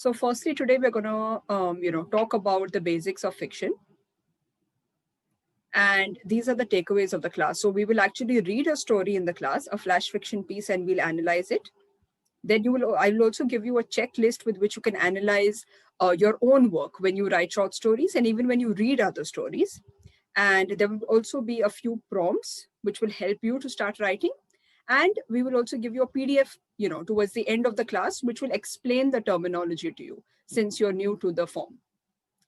So firstly, today we're going to, talk about the basics of fiction. And these are the takeaways of the class. So we will actually read a story in the class, a flash fiction piece, and we'll analyze it. Then I will also give you a checklist with which you can analyze your own work when you write short stories and even when you read other stories. And there will also be a few prompts which will help you to start writing. And we will also give you a PDF, towards the end of the class, which will explain the terminology to you since you're new to the form.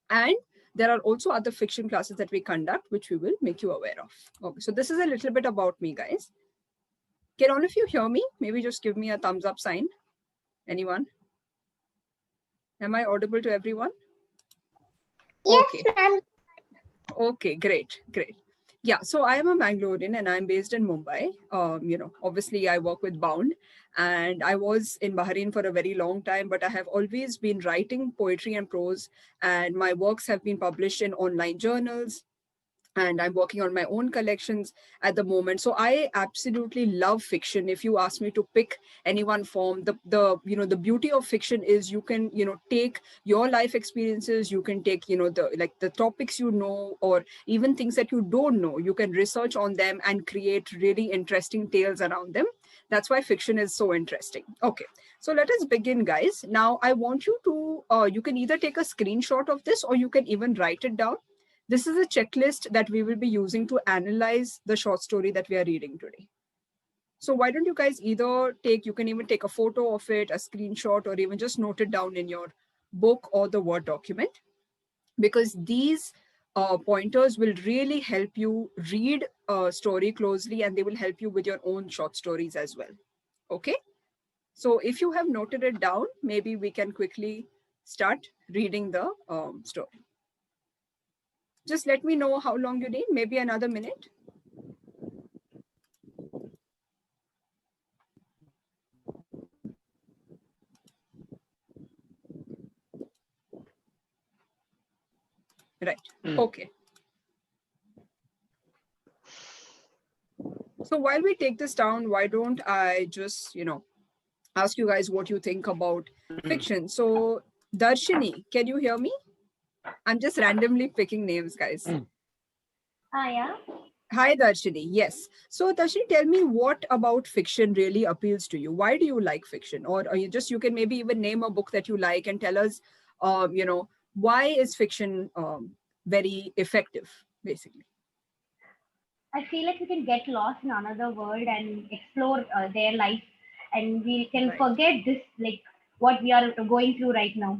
And there are also other fiction classes that we conduct, which we will make you aware of. Okay, so this is a little bit about me, guys. Can all of you hear me? Maybe just give me a thumbs up sign. Anyone? Am I audible to everyone? Yes, Okay. ma'am. Okay, great. Yeah, so I am a Mangalorean and I'm based in Mumbai. Obviously I work with Bound and I was in Bahrain for a very long time, but I have always been writing poetry and prose, and my works have been published in online journals, and I'm working on my own collections at the moment. So I absolutely love fiction. If you ask me to pick any one form, the beauty of fiction is you can take your life experiences, you can take the topics or even things that you don't know, you can research on them and create really interesting tales around them. That's why fiction is so interesting. Okay, so let us begin, guys. Now I want you to you can either take a screenshot of this or you can even write it down. This is a checklist that we will be using to analyze the short story that we are reading today. So why don't you guys you can even take a photo of it, a screenshot, or even just note it down in your book or the Word document, because these pointers will really help you read a story closely, and they will help you with your own short stories as well. Okay. So if you have noted it down, maybe we can quickly start reading the story. Just let me know how long you need, maybe another minute. Right. Okay. So while we take this down, why don't I just, ask you guys what you think about fiction. So Darshini, can you hear me? I'm just randomly picking names, guys. Yeah. Hi, Darshini. Yes. So Darshini, tell me, what about fiction really appeals to you? Why do you like fiction? Or you can maybe even name a book that you like and tell us, why is fiction very effective, basically? I feel like we can get lost in another world and explore their life, and we can Right. forget this, like what we are going through right now.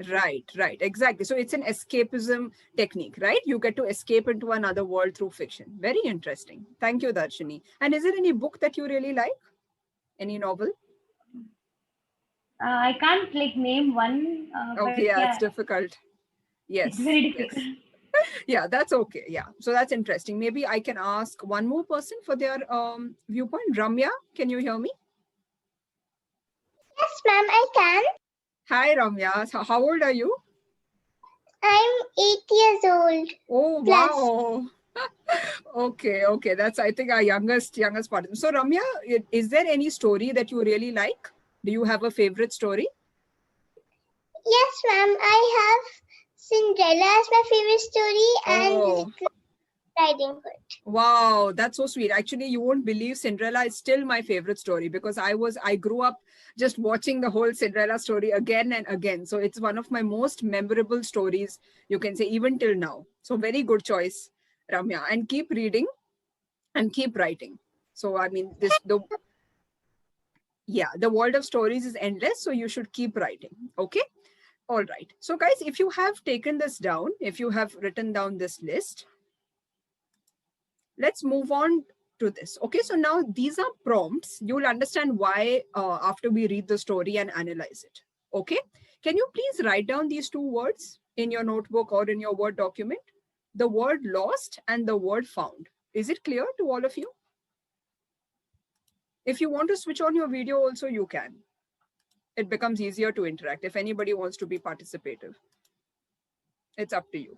Right, exactly. So it's an escapism technique, right? You get to escape into another world through fiction. Very interesting. Thank you, Darshini. And is there any book that you really like? Any novel? I can't like name one, but Okay, yeah, yeah, it's difficult. it's Yes, very difficult. yes. Yeah, that's okay. Yeah. So that's interesting. Maybe I can ask one more person for their viewpoint. Ramya, can you hear me? Yes, ma'am, I can. Hi, Ramya. So how old are you? I'm 8 years old. Oh, Plus. wow. Okay. That's, I think, our youngest participant. So Ramya, is there any story that you really like? Do you have a favorite story? Yes, ma'am, I have Cinderella as my favorite story and Little Riding Hood. Wow, that's so sweet. Actually, you won't believe, Cinderella is still my favorite story because I grew up just watching the whole Cinderella story again and again. So it's one of my most memorable stories, you can say, even till now. So very good choice, Ramya. And keep reading and keep writing. So I mean, the world of stories is endless, so you should keep writing. Okay. All right. So guys, if you have taken this down, if you have written down this list, let's move on to this. Okay, so now these are prompts. You'll understand why after we read the story and analyze it. Okay, can you please write down these two words in your notebook or in your Word document? The word lost and the word found. Is it clear to all of you? If you want to switch on your video also, you can. It becomes easier to interact if anybody wants to be participative. It's up to you.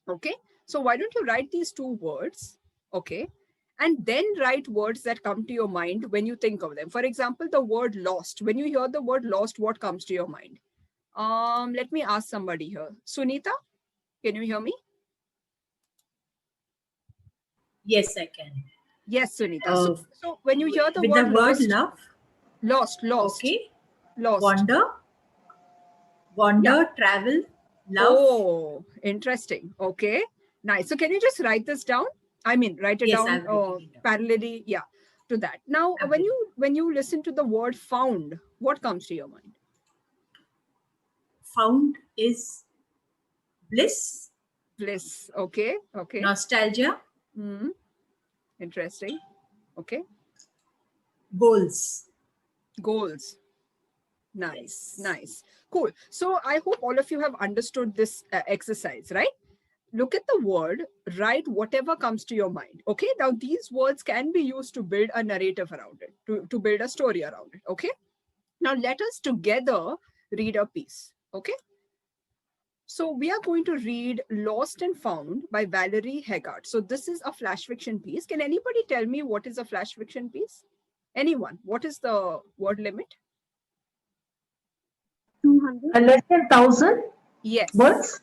Okay, so why don't you write these two words? Okay, and then write words that come to your mind when you think of them. For example, the word lost. When you hear the word lost, what comes to your mind? Let me ask somebody here. Sunita, can you hear me? Yes, I can. Yes, Sunita. So when you hear the With the word word lost, love, lost, okay. lost. Wander, Yeah. travel, love. Oh, interesting. Okay, nice. So can you just write this down? I mean, write it Yes, down I'm writing it down. parallelly, yeah, to that. Now, I'm when you listen to the word found, what comes to your mind? Found is bliss, Bliss. Okay, okay. nostalgia, Hmm. Interesting. Okay. goals. Goals. Nice, Yes. nice, cool. So I hope all of you have understood this exercise, right? Look at the word, write whatever comes to your mind. Okay, now these words can be used to build a narrative around it, to build a story around it. Okay, now let us together read a piece. Okay, so we are going to read Lost and Found by Valerie Haggard. So this is a flash fiction piece. Can anybody tell me what is a flash fiction piece? Anyone? What is the word limit? 200. Less than 1,000 Yes. words.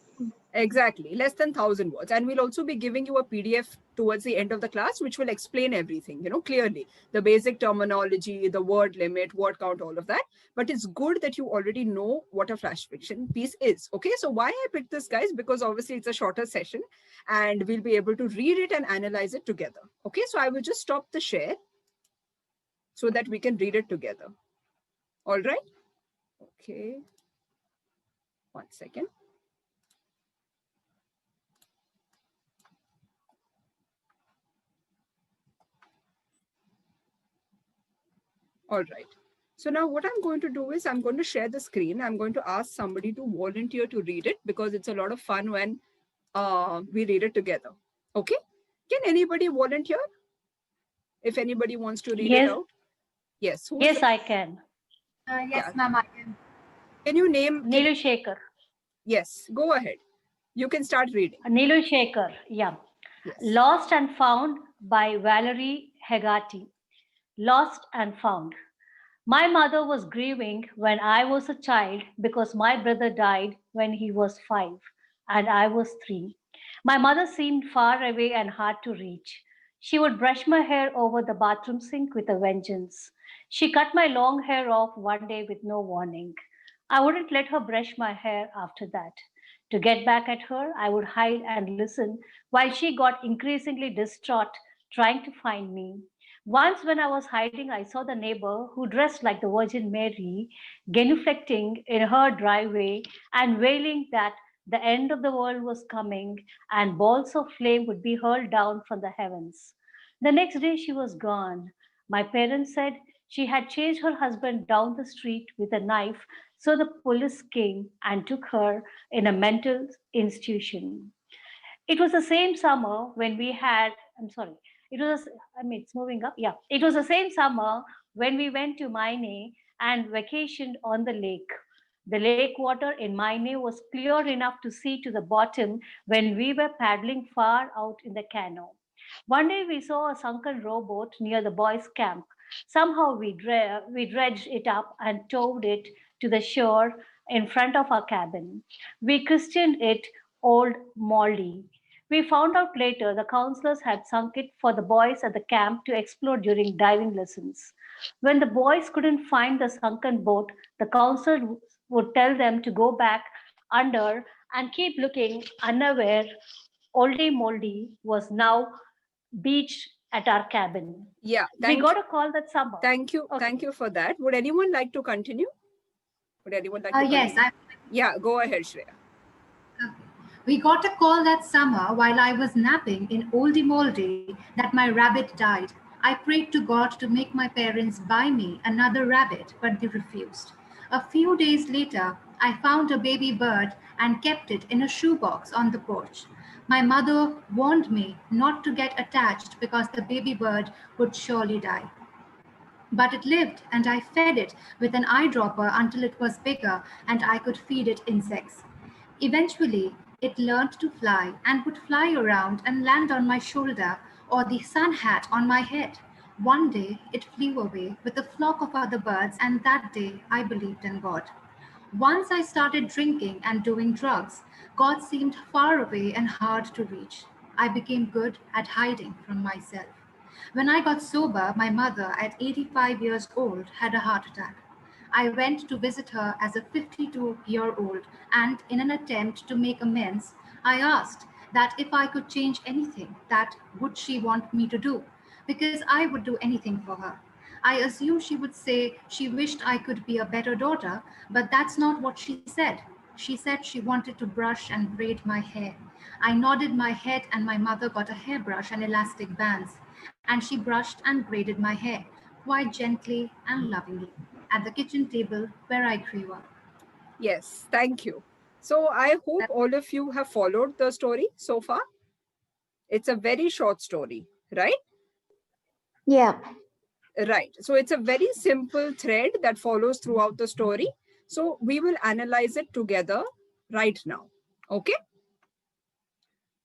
Exactly, less than 1,000 words. And we'll also be giving you a PDF towards the end of the class, which will explain everything, clearly. The basic terminology, the word limit, word count, all of that. But it's good that you already know what a flash fiction piece is. Okay, so why I picked this, guys? Because obviously it's a shorter session and we'll be able to read it and analyze it together. Okay, so I will just stop the share so that we can read it together. All right. Okay. 1 second. All right. So now what I'm going to do is I'm going to share the screen. I'm going to ask somebody to volunteer to read it because it's a lot of fun when we read it together. Okay. Can anybody volunteer if anybody wants to read it Yes, out? Yes. Who's yes, the, I can. Yes, yeah. ma'am, I can. Can you name? Nilu Shekhar. Yes. Go ahead. You can start reading. Nilu Shekhar, yeah. Yes. Lost and Found by Valerie Hegati. Lost and Found. My mother was grieving when I was a child because my brother died when he was 5 and I was 3. My mother seemed far away and hard to reach. She would brush my hair over the bathroom sink with a vengeance. She cut my long hair off one day with no warning. I wouldn't let her brush my hair after that. To get back at her, I would hide and listen while she got increasingly distraught trying to find me. Once, when I was hiding, I saw the neighbor who dressed like the Virgin Mary genuflecting in her driveway and wailing that the end of the world was coming and balls of flame would be hurled down from the heavens. The next day, she was gone. My parents said she had chased her husband down the street with a knife, so the police came and took her in a mental institution. It was the same summer when we had, I'm sorry, it was, I mean, it's moving up. Yeah. It was the same summer when we went to Maine and vacationed on the lake. The lake water in Maine was clear enough to see to the bottom when we were paddling far out in the canoe. One day we saw a sunken rowboat near the boys' camp. Somehow we dredged it up and towed it to the shore in front of our cabin. We christened it Old Molly. We found out later the counselors had sunk it for the boys at the camp to explore during diving lessons. When the boys couldn't find the sunken boat, the counselor would tell them to go back under and keep looking, unaware Oldie Moldy was now beached at our cabin. Yeah. We got a call that summer. Thank you. Okay. Thank you for that. Would anyone like to continue? Would anyone like to Yes, continue? Yeah. Go ahead, Shreya. We got a call that summer while I was napping in Oldie Moldy that my rabbit died. I prayed to God to make my parents buy me another rabbit, but they refused. A few days later, I found a baby bird and kept it in a shoebox on the porch. My mother warned me not to get attached because the baby bird would surely die. But it lived, and I fed it with an eyedropper until it was bigger and I could feed it insects. Eventually, it learned to fly and would fly around and land on my shoulder or the sun hat on my head. One day it flew away with a flock of other birds, and that day I believed in God. Once I started drinking and doing drugs, God seemed far away and hard to reach. I became good at hiding from myself. When I got sober, my mother, at 85 years old, had a heart attack. I went to visit her as a 52-year-old, and in an attempt to make amends, I asked that if I could change anything, that would she want me to do? Because I would do anything for her. I assumed she would say she wished I could be a better daughter, but that's not what she said. She said she wanted to brush and braid my hair. I nodded my head, and my mother got a hairbrush and elastic bands, and she brushed and braided my hair, quite gently and lovingly, at the kitchen table where I grew up. Yes, thank you. So I hope all of you have followed the story so far. It's a very short story, right? Yeah. Right. So it's a very simple thread that follows throughout the story. So we will analyze it together right now. Okay.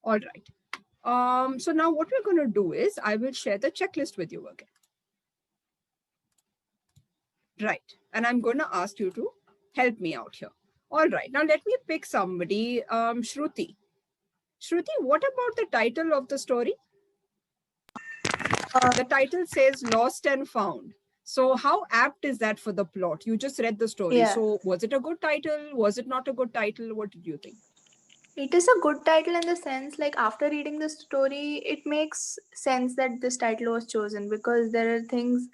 All right. So now what we're going to do is I will share the checklist with you again. Right. And I'm going to ask you to help me out here. All right. Now let me pick somebody. Shruti. Shruti, what about the title of the story? The title says Lost and Found. So how apt is that for the plot? You just read the story. Yeah. So was it a good title? Was it not a good title? What did you think? It is a good title in the sense, like, after reading the story, it makes sense that this title was chosen because there are things,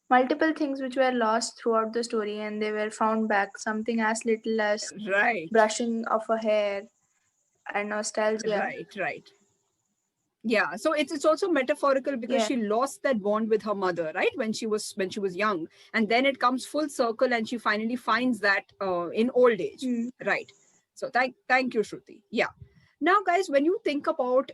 multiple things which were lost throughout the story and they were found back. Something as little as Right. brushing of a hair and nostalgia. Right. Yeah, so it's also metaphorical because Yeah. she lost that bond with her mother, right? When she was young, and then it comes full circle, and she finally finds that in old age, right? So thank you, Shruti. Yeah. Now, guys, when you think about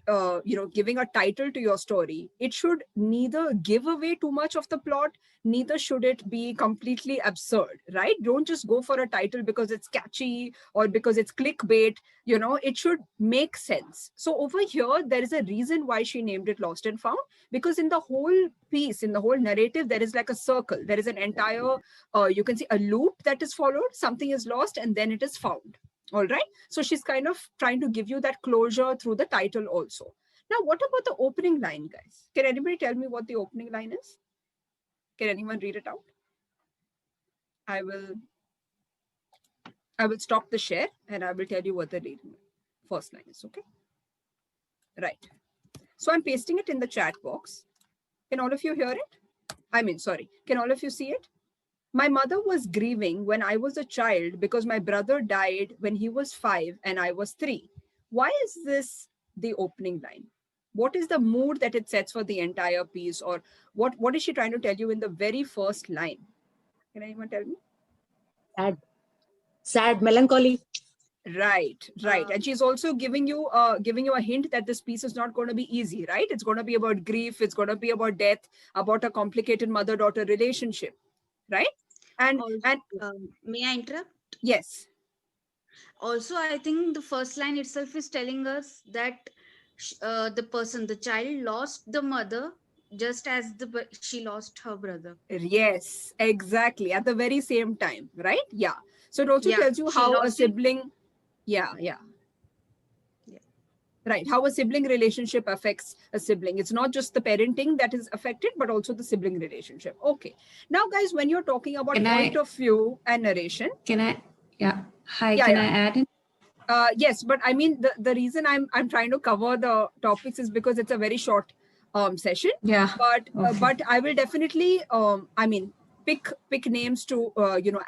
giving a title to your story, it should neither give away too much of the plot, neither should it be completely absurd, right? Don't just go for a title because it's catchy or because it's clickbait. It should make sense. So over here, there is a reason why she named it Lost and Found, because in the whole piece, in the whole narrative, there is like a circle. There is an entire, you can see a loop that is followed. Something is lost and then it is found. All right. So she's kind of trying to give you that closure through the title also. Now, what about the opening line, guys? Can anybody tell me what the opening line is? Can anyone read it out? I will stop the share and I will tell you what the first line is, okay? Right. So I'm pasting it in the chat box. Can all of you hear it? Sorry. Can all of you see it? My mother was grieving when I was a child because my brother died when he was 5 and I was 3. Why is this the opening line? What is the mood that it sets for the entire piece? Or what is she trying to tell you in the very first line? Can anyone tell me? Sad, melancholy. Right. And she's also giving you a hint that this piece is not going to be easy, right? It's going to be about grief. It's going to be about death, about a complicated mother-daughter relationship, right? And may I interrupt? Yes. Also, I think the first line itself is telling us that the child lost the mother just as she lost her brother. Yes, exactly. At the very same time, right? Yeah. So it also tells you how a sibling, yeah. Right. How a sibling relationship affects a sibling. It's not just the parenting that is affected, but also the sibling relationship. Okay. Now, guys, when you're talking about point of view and narration. Can I add in? Yes, but I mean, the reason I'm trying to cover the topics is because it's a very short session. Yeah. But I will definitely pick names to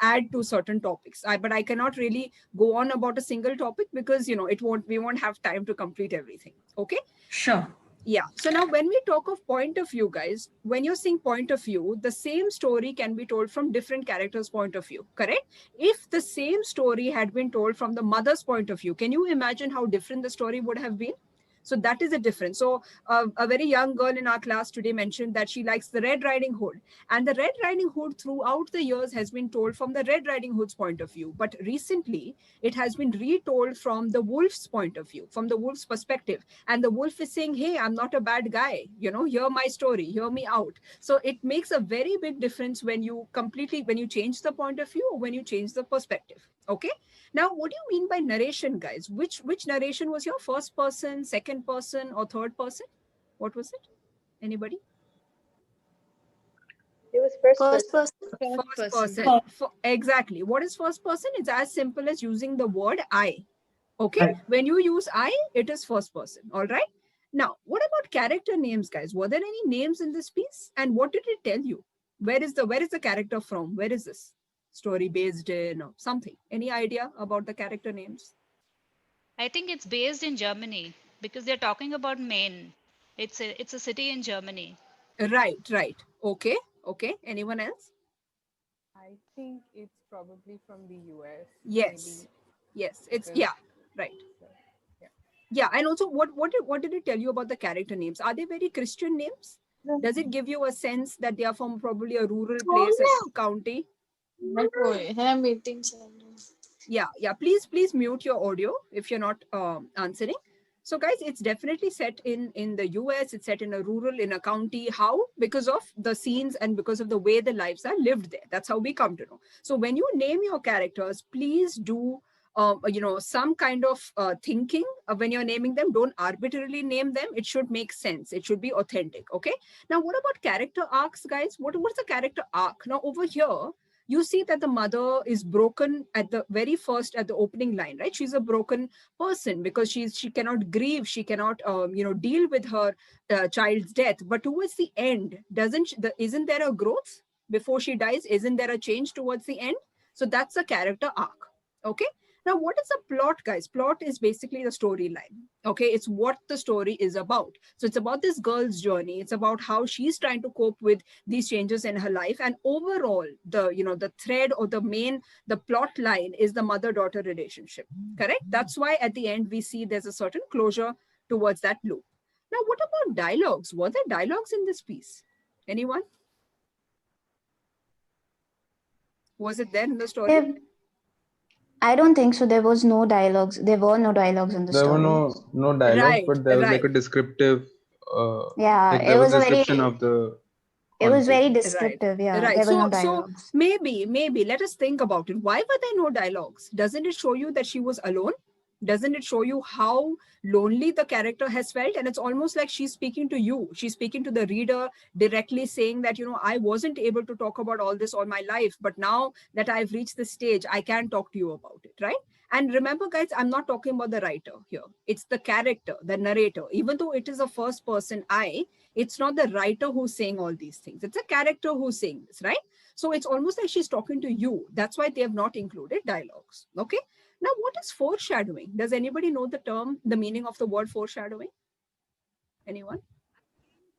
add to certain topics. But I cannot really go on about a single topic because we won't have time to complete everything. Okay. Sure. Yeah. So now when we talk of point of view, guys, when you're saying point of view, the same story can be told from different characters' point of view, correct? If the same story had been told from the mother's point of view, can you imagine how different the story would have been? So that is a difference. So a very young girl in our class today mentioned that she likes the Red Riding Hood, and the Red Riding Hood throughout the years has been told from the Red Riding Hood's point of view, but recently it has been retold from the wolf's point of view, from the wolf's perspective. And the wolf is saying, hey, I'm not a bad guy, you know, hear my story, hear me out. So it makes a very big difference when you change the point of view, or when you change the perspective. Okay, now what do you mean by narration, guys? Which narration was your? First person, second person, or third person? What was it? Anybody? It was first First person. person. First person. Exactly. What is first person? It's as simple as using the word I. Okay. Right. When you use I, it is first person. All right. Now, what about character names, guys? Were there any names in this piece? And what did it tell you? Where is the character from? Where is this story based in, or something? Any idea about the character names? I think it's based in Germany because they're talking about Maine. It's a city in Germany. Right, right. Okay, okay. Anyone else? I think it's probably from the US. Yes, Maybe yes. It's because yeah, right. yeah. Yeah, and also what did it tell you about the character names? Are they very Christian names? Does it give you a sense that they are from probably a rural place, a county? Yeah, yeah. Please mute your audio if you're not answering. So, guys, it's definitely set in the US. It's set in a rural, in a county. How? Because of the scenes and because of the way the lives are lived there. That's how we come to know. So, when you name your characters, please do some kind of thinking when you're naming them. Don't arbitrarily name them. It should make sense. It should be authentic. Okay. Now, what about character arcs, guys? What's the character arc? Now, over here, you see that the mother is broken at the very first, at the opening line, right? She's a broken person because she cannot grieve, she cannot deal with her child's death. But towards the end, isn't there a growth before she dies? Isn't there a change towards the end? So that's a character arc. Okay. Now, what is a plot, guys? Plot is basically the storyline. Okay, it's what the story is about. So it's about this girl's journey. It's about how she's trying to cope with these changes in her life. And overall, the thread, or the plot line is the mother-daughter relationship. Correct? That's why at the end we see there's a certain closure towards that loop. Now, what about dialogues? Were there dialogues in this piece? Anyone? Was it there in the story? I don't think so. There was no dialogues. There were no dialogues in the There were story. no dialogues, Right, but there was like right, a descriptive, Yeah, like it there was was a a description very, of the it was very conversation. descriptive. Yeah, right. there were no So dialogues. maybe let us think about it. Why were there no dialogues? Doesn't it show you that she was alone? Doesn't it show you how lonely the character has felt? And it's almost like she's speaking to you. She's speaking to the reader directly, saying that, I wasn't able to talk about all this all my life, but now that I've reached this stage, I can talk to you about it, right? And remember, guys, I'm not talking about the writer here. It's the character, the narrator. Even though it is a first person I, it's not the writer who's saying all these things. It's a character who's saying this, right? So it's almost like she's talking to you. That's why they have not included dialogues. Okay. Now, what is foreshadowing? Does anybody know the meaning of the word foreshadowing? Anyone?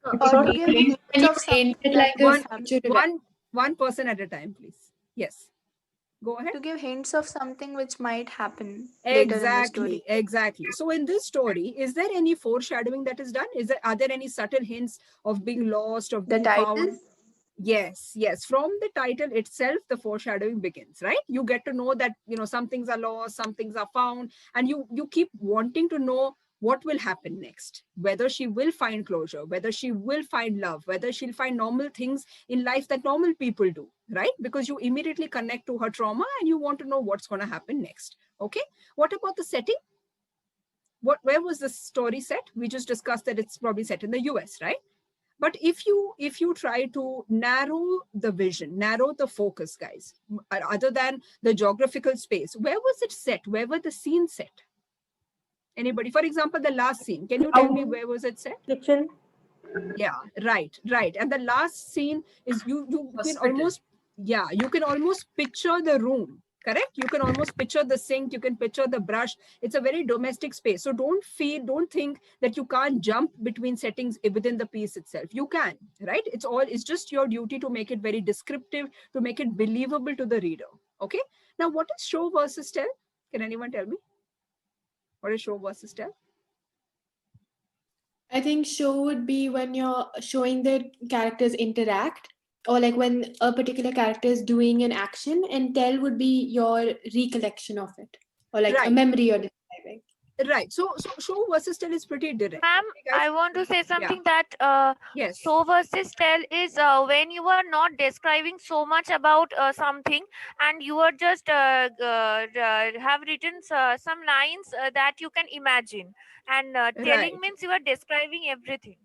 To give hints of something that might happen. One person at a time, please. Yes. Go ahead. To give hints of something which might happen later in the story. Exactly. So in this story, is there any foreshadowing that is done? Are there any subtle hints of being lost, of The being title? found? Yes. From the title itself, the foreshadowing begins, right? You get to know that, some things are lost, some things are found, and you keep wanting to know what will happen next, whether she will find closure, whether she will find love, whether she'll find normal things in life that normal people do, right? Because you immediately connect to her trauma and you want to know what's going to happen next. Okay. What about the setting? Where was the story set? We just discussed that it's probably set in the US, right? But if you try to narrow the vision, narrow the focus, guys, other than the geographical space, where was it set? Where were the scenes set? Anybody? For example, the last scene. Can you tell me where was it set? Kitchen. Yeah, right. And the last scene is you can almost picture the room. Correct? You can almost picture the sink, you can picture the brush. It's a very domestic space. So don't think that you can't jump between settings within the piece itself. You can, right? It's just your duty to make it very descriptive, to make it believable to the reader. Okay. Now, what is show versus tell? Can anyone tell me? What is show versus tell? I think show would be when you're showing the characters interact, or like when a particular character is doing an action, and tell would be your recollection of it, or like a Right. memory you're describing. Right. So show versus tell is pretty direct. Ma'am, Okay, guys? I want to say Yeah. something that Yes. show versus tell is when you are not describing so much about something, and you are just have written some lines that you can imagine, and telling Right. means you are describing everything.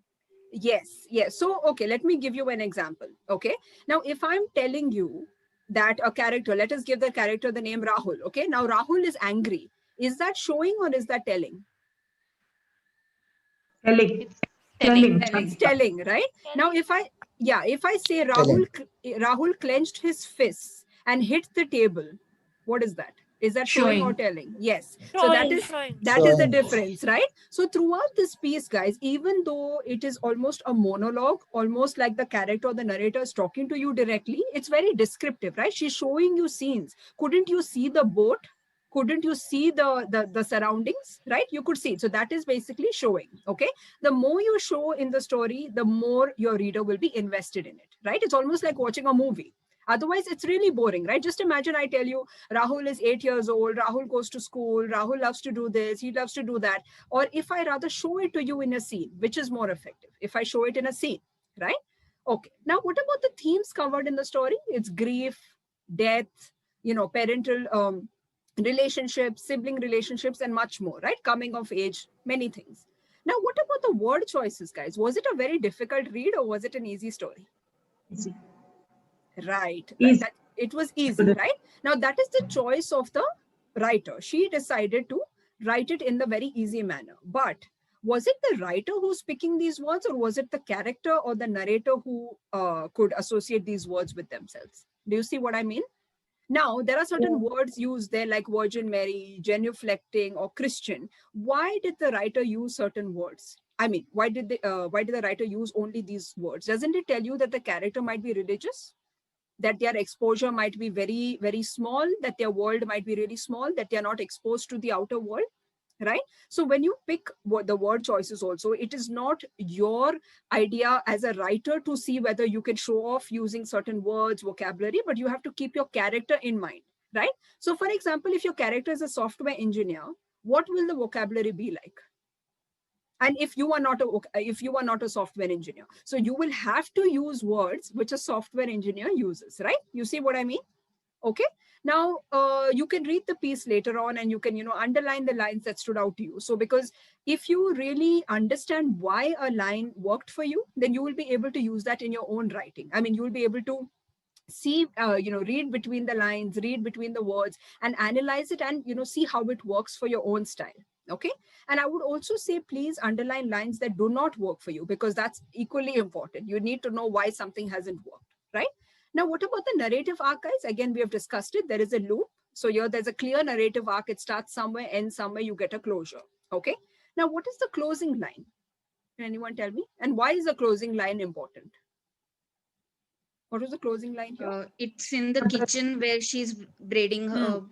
Yes. Yes. So, okay, let me give you an example. Okay. Now, if I'm telling you that a character, let us give the character the name Rahul. Okay. Now, Rahul is angry. Is that showing or is that telling? Telling. It's Telling. It's telling, right? Now, if I say Rahul clenched his fists and hit the table, what is that? Is that showing or Showing. telling? Yes. So Showing, showing. that is the difference, right? So throughout this piece, guys, even though it is almost a monologue, almost like the character or the narrator is talking to you directly, it's very descriptive, right? She's showing you scenes. Couldn't you see the boat? Couldn't you see the surroundings, right? You could see it. So that is basically showing. Okay. The more you show in the story, the more your reader will be invested in it, right? It's almost like watching a movie. Otherwise, it's really boring, right? Just imagine I tell you, Rahul is 8 years old, Rahul goes to school, Rahul loves to do this, he loves to do that. Or if I rather show it to you in a scene, which is more effective? If I show it in a scene, right? Okay. Now, what about the themes covered in the story? It's grief, death, parental relationships, sibling relationships, and much more, right? Coming of age, many things. Now, what about the word choices, guys? Was it a very difficult read or was it an easy story? Easy. Right. Easy. That it was easy, right? Now, that is the choice of the writer. She decided to write it in the very easy manner. But was it the writer who's picking these words, or was it the character or the narrator who could associate these words with themselves? Do you see what I mean? Now, there are certain words used there like Virgin Mary, genuflecting, or Christian. Why did the writer use certain words? I mean, why did the writer use only these words? Doesn't it tell you that the character might be religious? That their exposure might be very, very small, that their world might be really small, that they are not exposed to the outer world, right? So when you pick the word choices also, it is not your idea as a writer to see whether you can show off using certain words, vocabulary, but you have to keep your character in mind, right? So for example, if your character is a software engineer, what will the vocabulary be like? And if you are not a software engineer, so you will have to use words which a software engineer uses, right? You see what I mean? Okay. Now you can read the piece later on and you can underline the lines that stood out to you. So because if you really understand why a line worked for you, then you will be able to use that in your own writing. I mean, you will be able to see read between the lines, read between the words, and analyze it, and see how it works for your own style. Okay. And I would also say, please underline lines that do not work for you, because that's equally important. You need to know why something hasn't worked, right? Now, what about the narrative arc, guys? Again, we have discussed it. There is a loop. So here there's a clear narrative arc. It starts somewhere, ends somewhere, you get a closure. Okay. Now, what is the closing line? Can anyone tell me? And why is the closing line important? What was the closing line here? It's in the kitchen where she's braiding her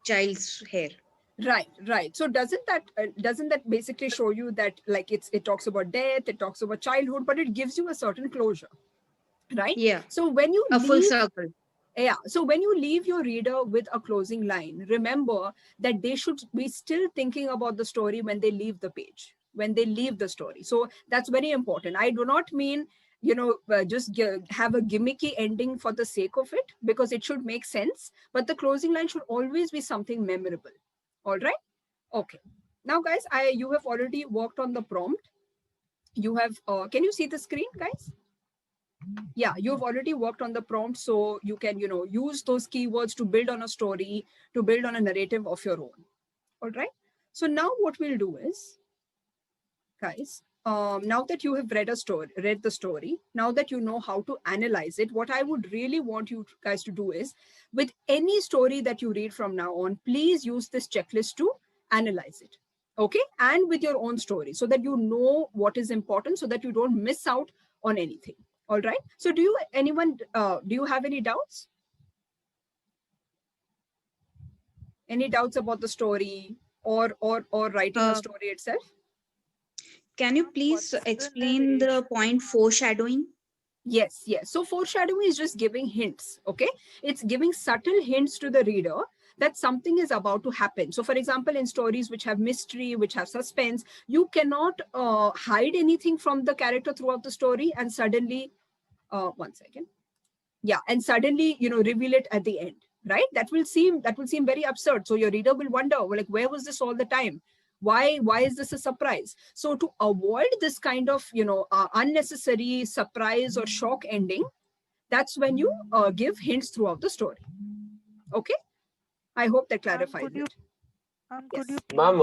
child's hair. Right. So doesn't that basically show you that, like, it talks about death, it talks about childhood, but it gives you a certain closure, right? Yeah. So when you A full circle. Yeah. So when you leave your reader with a closing line, remember that they should be still thinking about the story when they leave the page, when they leave the story. So that's very important. I do not mean, just have a gimmicky ending for the sake of it, because it should make sense. But the closing line should always be something memorable. All right. Okay. Now, guys, you have already worked on the prompt. You have, can you see the screen, guys? Yeah, you've already worked on the prompt, so you can use those keywords to build on a story, to build on a narrative of your own. All right. So now what we'll do is, guys, now that you have read the story, now that you know how to analyze it, what I would really want you guys to do is, with any story that you read from now on, please use this checklist to analyze it. Okay. And with your own story, so that you know what is important, so that you don't miss out on anything. All right. So do you have any doubts? Any doubts about the story or writing a story itself? Can you please explain the point foreshadowing? Yes, yes. So foreshadowing is just giving hints, okay? It's giving subtle hints to the reader that something is about to happen. So for example, in stories which have mystery, which have suspense, you cannot hide anything from the character throughout the story and suddenly, one second. Yeah, and suddenly, reveal it at the end, right? That will seem very absurd. So your reader will wonder, well, like, where was this all the time? Why is this a surprise? So to avoid this kind of unnecessary surprise or shock ending, that's when you give hints throughout the story. Okay, I hope that clarifies it. Yes. Ma'am,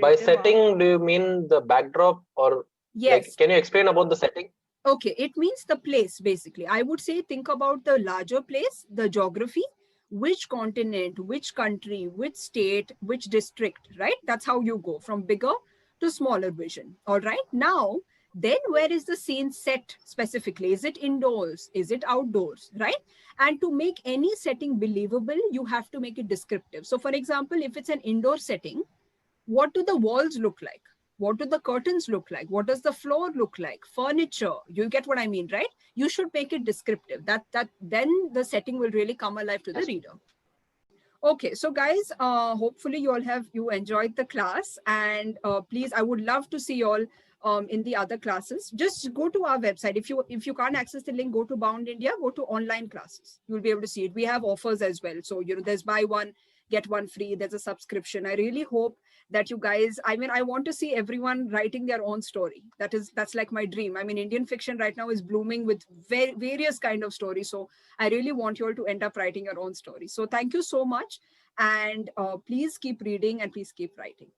by setting, do you mean the backdrop, or like, Yes. can you explain about the setting? Okay, it means the place, basically. I would say think about the larger place, the geography, which continent, which country, which state, which district, right? That's how you go from bigger to smaller vision. All right. Now, then where is the scene set specifically? Is it indoors? Is it outdoors? Right. And to make any setting believable, you have to make it descriptive. So, for example, if it's an indoor setting, what do the walls look like? What do the curtains look like? What does the floor look like? Furniture, you get what I mean, right? You should make it descriptive. That then the setting will really come alive to the reader. Okay, so guys, hopefully you enjoyed the class, and please, I would love to see you all in the other classes. Just go to our website. If you can't access the link, go to Bound India, go to online classes. You'll be able to see it. We have offers as well. So there's buy one get one free. There's a subscription. I really hope that you guys. I mean, I want to see everyone writing their own story. That's like my dream. I mean, Indian fiction right now is blooming with various kind of stories. So I really want you all to end up writing your own story. So thank you so much. And please keep reading and please keep writing.